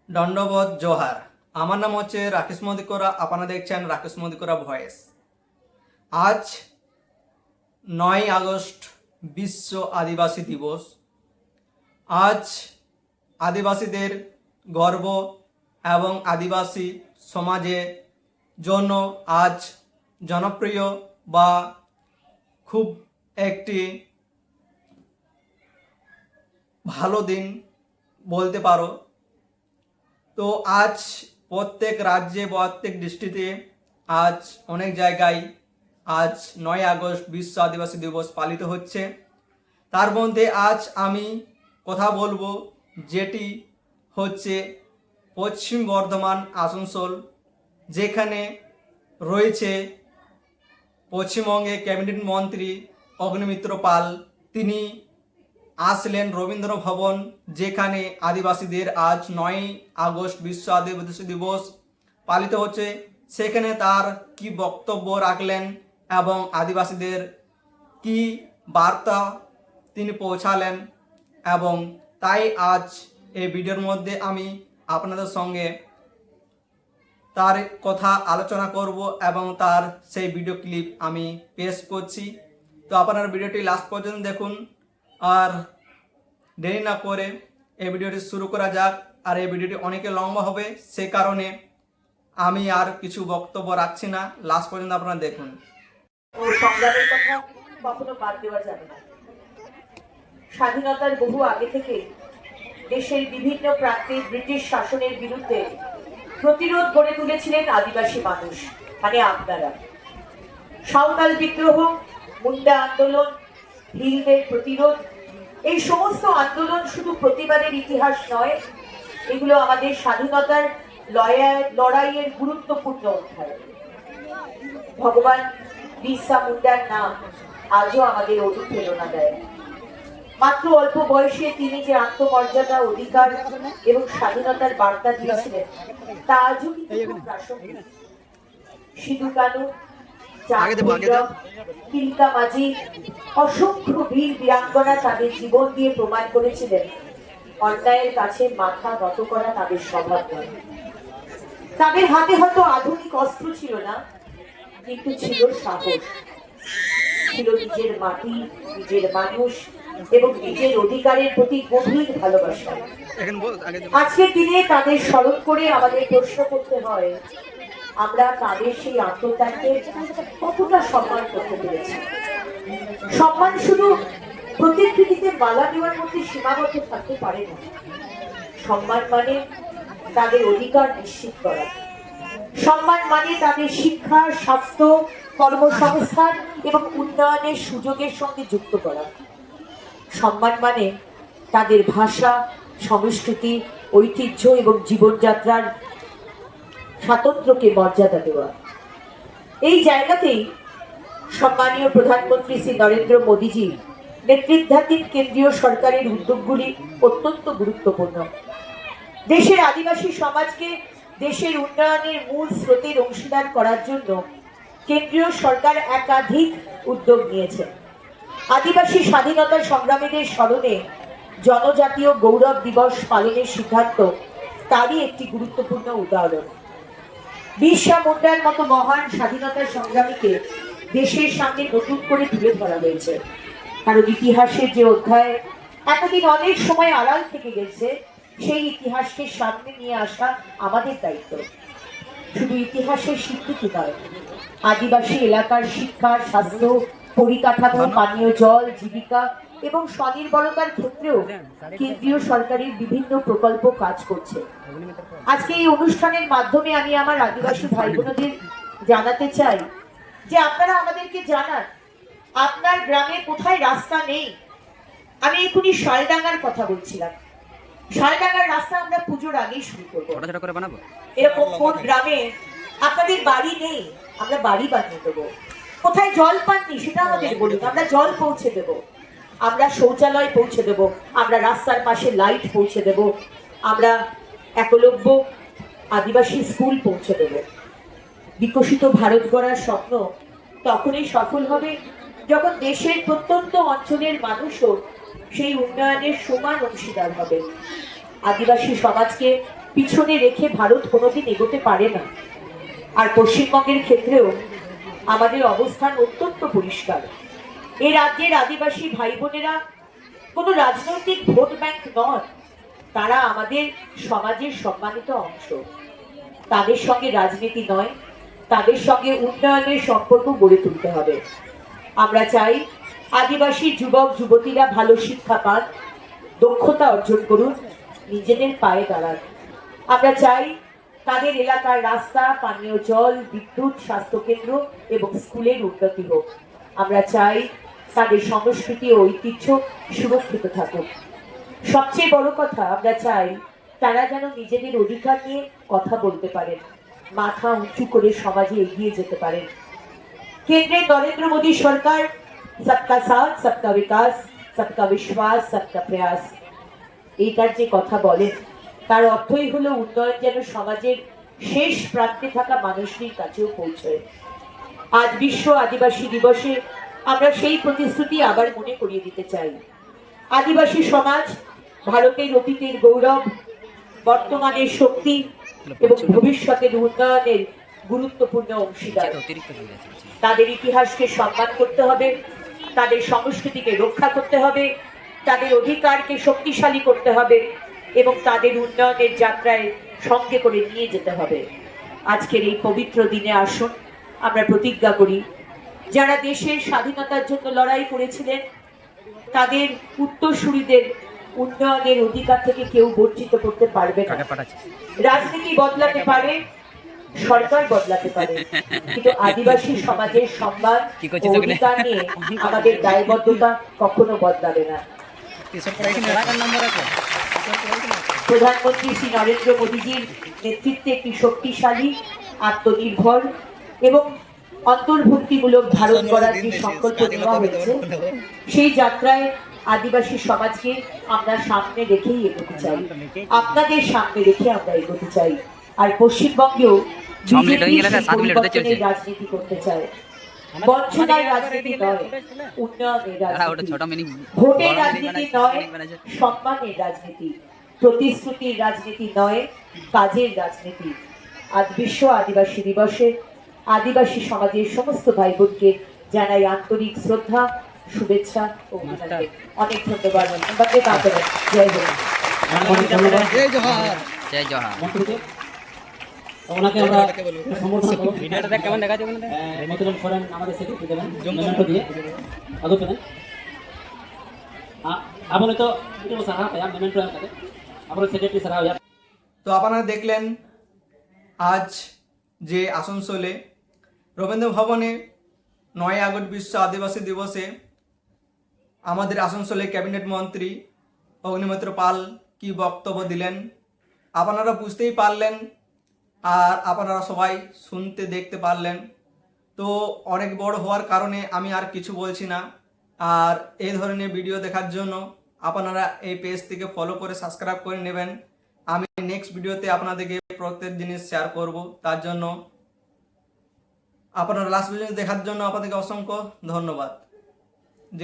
দণ্ডবোধ জোহার। আমার নাম হচ্ছে রাকেশ মদিকরা। আপনারা দেখছেন রাকেশ মদিকরা ভয়েস। আজ 9 আগস্ট বিশ্ব আদিবাসী দিবস। আজ আদিবাসীদের গর্ব এবং আদিবাসী সমাজের জন্য আজ জনপ্রিয় বা খুব একটি ভালো দিন বলতে পারো। তো আজ প্রত্যেক রাজ্যে প্রত্যেক ডিস্ট্রিক্টে আজ অনেক জায়গায় আজ 9 আগস্ট বিশ্ব আদিবাসী দিবস পালিত হচ্ছে। তার মধ্যে আজ আমি কথা বলবো যেটি হচ্ছে পশ্চিম বর্ধমান আসানসোল, যেখানে রয়েছে পশ্চিমবঙ্গে ক্যাবিনেট মন্ত্রী অগ্নিমিত্র পাল। তিনি আসলেন রবীন্দ্র ভবন, যেখানে আদিবাসীদের আজ 9 আগস্ট বিশ্ব আদিবাসী দিবস পালিত হচ্ছে। সেখানে তার কি বক্তব্য রাখলেন এবং আদিবাসীদের কি বার্তা তিনি পৌঁছালেন, এবং তাই আজ এই ভিডিওর মধ্যে আমি আপনাদের সঙ্গে তার কথা আলোচনা করব এবং তার সেই ভিডিও ক্লিপ আমি পেশ করছি। তো আপনারা ভিডিওটি লাস্ট পর্যন্ত দেখুন। আর দেরি না করে এই ভিডিওটি শুরু করা যাক। আর এই ভিডিওটি অনেকে লম্বা হবে, সে কারণে আমি আর কিছু বক্তব্য রাখছি না, লাস্ট পর্যন্ত আপনারা দেখুন। ও সংগ্রামের কথা কখনো বাদ দেওয়া যাবে না। স্বাধীনতার বহু আগে থেকে দেশের বিভিন্ন প্রান্তে ব্রিটিশ শাসনের বিরুদ্ধে প্রতিরোধ গড়ে তুলেছিলেন আদিবাসী মানুষ, মানে আপনারা। সাঁওতাল বিদ্রোহ, মুন্ডা আন্দোলন, ভিলদের প্রতিরোধ, এই সমস্ত আন্দোলন শুধু প্রতিবাদের ইতিহাস নয়, এগুলো আমাদের স্বাধীনতার লড়াইয়ের গুরুত্বপূর্ণ অধ্যায়। ভগবান বিরসা মুন্ডার নাম আজও আমাদের অনুপ্রেরণা দেয়। মাত্র অল্প বয়সে তিনি যে আত্মমর্যাদা, অধিকার এবং স্বাধীনতার বার্তা দিয়েছিলেন তা আজও কিন্তু খুব প্রাসঙ্গিক। সিধু কানু, তিলকা মাঝি, অসংখ্য বীর বীরাঙ্গনা তাদের জীবন দিয়ে প্রমাণ করেছিলেন অন্যায়ের কাছে মাথা নত করা তাদের স্বভাব নয়। তাদের হাতে হয়তো আধুনিক অস্ত্র ছিল না, কিন্তু ছিল সাহস, ছিল নিজের মাটি, নিজের মানুষ এবং নিজের অধিকারের প্রতি গভীর ভালোবাসা। আজকের দিনে তাদের স্মরণ করে আমাদের প্রশ্ন করতে হয়, আমরা তাদের সেই আত্মত্যাগকে কতটা সম্মান করতে পেরেছি। সম্মান শুধু প্রতিকৃতিতে মালা দেওয়ার মধ্যে সীমাবদ্ধ থাকতে পারে না। সম্মান মানে তাদের অধিকার নিশ্চিত করা। সম্মান মানে তাদের শিক্ষা, স্বাস্থ্য, কর্মসংস্থান এবং উন্নয়নের সুযোগের সঙ্গে যুক্ত করা। সম্মান মানে তাদের ভাষা, সংস্কৃতি, ঐতিহ্য এবং জীবনযাত্রার স্বাতন্ত্র্যকে মর্যাদা দেওয়া। এই জায়গাতেই সম্মানীয় প্রধানমন্ত্রী শ্রী নরেন্দ্র মোদীজি নেতৃত্বাধীন কেন্দ্রীয় সরকারের উদ্যোগগুলি অত্যন্ত গুরুত্বপূর্ণ। দেশের আদিবাসী সমাজকে দেশের উন্নয়নের মূল স্রোতের অংশীদার করার জন্য কেন্দ্রীয় সরকার একাধিক উদ্যোগ নিয়েছে। আদিবাসী স্বাধীনতা সংগ্রামীদের স্মরণে জনজাতীয় গৌরব দিবস পালনের সিদ্ধান্ত তারই একটি গুরুত্বপূর্ণ উদাহরণ। বিরসা মুন্ডার মতো মহান স্বাধীনতা সংগ্রামীকে দেশের সামনে নতুন করে তুলে ধরা হয়েছে, কারণ ইতিহাসের যে অধ্যায় এতদিন অনেক সময় আড়াল থেকে গেছে, সেই ইতিহাসকে সামনে নিয়ে আসা আমাদের দায়িত্ব। শুধু ইতিহাসের স্বীকৃতি নয়, আদিবাসী এলাকার শিক্ষা, স্বাস্থ্য, পরিকাঠামো, পানীয় জল, জীবিকা এবং স্বনির্ভরতার ক্ষেত্রেও কেন্দ্রীয় সরকারের বিভিন্ন প্রকল্প কাজ করছে। আজকে এই অনুষ্ঠানের মাধ্যমে আমি আমার আদিবাসী ভাই বোনদের জানাতে চাই যে আপনারা আমাদেরকে জানান আপনার গ্রামে কোথায় রাস্তা নেই। আমি এখনই শালডাঙ্গার কথা বলছিলাম। শালডাঙ্গার রাস্তা আমরা পুজোর আগেই শুরু করবো। এরকম কোন গ্রামে আপনাদের বাড়ি নেই, আমরা বাড়ি বানিয়ে দেবো। কোথায় জল পাননি সেটা আমাদের বলুন, আমরা জল পৌঁছে দেব। আমরা শৌচালয় পৌঁছে দেব, আমরা রাস্তার পাশে লাইট পৌঁছে দেব, আমরা একলব্য আদিবাসী স্কুল পৌঁছে দেব। বিকশিত ভারত গড়ার স্বপ্ন তখনই সফল হবে যখন দেশের প্রত্যন্ত অঞ্চলের মানুষও সেই উন্নয়নের সমান অংশীদার হবে। আদিবাসী সমাজকে পিছনে রেখে ভারত কোনোদিন এগোতে পারে না। আর পশ্চিমবঙ্গের ক্ষেত্রেও আমাদের অবস্থান অত্যন্ত পরিষ্কার। এই রাজ্যের আদিবাসী ভাই বোনেরা কোনো রাজনৈতিক ভোট ব্যাংক নন, তারা আমাদের সমাজের সম্মানিত অংশ। তাদের সঙ্গে রাজনীতি নয়, তাদের সঙ্গে উন্নয়নের সম্পর্ক গড়ে তুলতে হবে। আমরা চাই আদিবাসী যুবক যুবতীরা ভালো শিক্ষা পান, দক্ষতা অর্জন করুন, নিজেদের পায়ে দাঁড়ান। আমরা চাই তাদের এলাকার রাস্তা, পানীয় জল, বিদ্যুৎ, স্বাস্থ্যকেন্দ্র এবং স্কুলের উন্নতি হোক। আমরা চাই তাদের সংস্কৃতি ও ঐতিহ্য সুরক্ষিত থাকুক। সবচেয়ে বড় কথা, আমরা চাই তারা যেন নিজেদের অধিকার নিয়ে কথা বলতে পারেন, মাথা উঁচু করে সমাজে এগিয়ে যেতে পারেন। কেন্দ্রে নরেন্দ্র মোদী সরকার সবকা সাথ, সবকা বিকাশ, সবকা বিশ্বাস, সবকা প্রয়াস, এইটার যে কথা বলেন তার অর্থই হলো উন্নয়ন যেন সমাজের শেষ প্রান্তে থাকা মানুষের কাছেও পৌঁছয়। আজ বিশ্ব আদিবাসী দিবসে আমরা সেই প্রতিশ্রুতি আবার মনে করিয়ে দিতে চাই। আদিবাসী সমাজ ভারতের অতীতের গৌরব, বর্তমানের শক্তি এবং ভবিষ্যতের উন্নয়নের গুরুত্বপূর্ণ অংশীদার। তাদের ইতিহাসকে সম্মান করতে হবে, তাদের সংস্কৃতিকে রক্ষা করতে হবে, তাদের অধিকারকে শক্তিশালী করতে হবে এবং তাদের উন্নয়নের যাত্রায় সঙ্গে করে নিয়ে যেতে হবে। আজকের এই পবিত্র দিনে আসুন আমরা প্রতিজ্ঞা করি, যারা দেশের স্বাধীনতার জন্য লড়াই করেছিলেন তাদের উত্তরসূরিদের উন্নয়নের অধিকার থেকে কেউ বঞ্চিত করতে পারবে না। রাজনীতি বদলাতে পারে, সরকার বদলাতে পারে, কিন্তু আদিবাসী সমাজের সম্মান ও অধিকার নিয়ে আমাদের দায়বদ্ধতা কখনো বদলাবে না। প্রধানমন্ত্রী শ্রী নরেন্দ্র মোদীজির নেতৃত্বে একটি শক্তিশালী, আত্মনির্ভর এবং অন্তর্ভুক্তিমূলক ভারত গড়ার যে সংকল্প নেওয়া হয়েছে, সেই যাত্রায় আদিবাসী সমাজকে আমরা সামনে রেখেই এগোতে চাই, আপনাদের সামনে রেখে আমরা এগোতে চাই। আর পশ্চিমবঙ্গেও পরিবর্তনের রাজনীতি করতে চায়, বঞ্চনার রাজনীতি নয়, উন্নয়নের রাজনীতি, ভোটের রাজনীতি নয়, সম্মানের রাজনীতি, প্রতিশ্রুতির রাজনীতি নয়, কাজের রাজনীতি। আজ বিশ্ব আদিবাসী দিবসে আদিবাসী সমাজের সমস্ত ভাই বোনকে জানাই আন্তরিক শ্রদ্ধা, শুভেচ্ছা ও অভিনন্দন। অনেক ধন্যবাদ। জয় হিন্দ। জয় জোহার। জয় জোহার। ওনাকে আমরা সম্বোধন করব। ভিডিওটা দেখ কেমন দেখাচ্ছে ওখানে। মতলব ফরেন আমাদের সেক্রেটারি দেবেন মেমেন্টো দিয়ে আদৌ পেলেন। আপনি তো এটা সারা পায়া মেমেন্টো আমাদের আপনার সেক্রেটারি সারা হয়া। তো আপনারা দেখলেন আজ যে আসানসোলে রবীন্দ্র ভবনে 9 আগস্ট বিশ্ব আদিবাসী দিবসে আমাদের আসানসোলে ক্যাবিনেট মন্ত্রী অগ্নিমিত্র পাল কি বক্তব্য দিলেন আপনারা বুঝতেই পারলেন, আর আপনারা সবাই শুনতে দেখতে পারলেন। তো অনেক বড় হওয়ার কারণে আমি আর কিছু বলছি না। আর এই ধরনের ভিডিও দেখার জন্য আপনারা এই পেজ থেকে ফলো করে সাবস্ক্রাইব করে নেবেন। আমি নেক্সট ভিডিওতে আপনাদেরকে প্রত্যেক জিনিস শেয়ার করব। তার জন্য আপনারা লাস্ট ভিডিও দেখার জন্য আপনাদেরকে অসংখ্য ধন্যবাদ।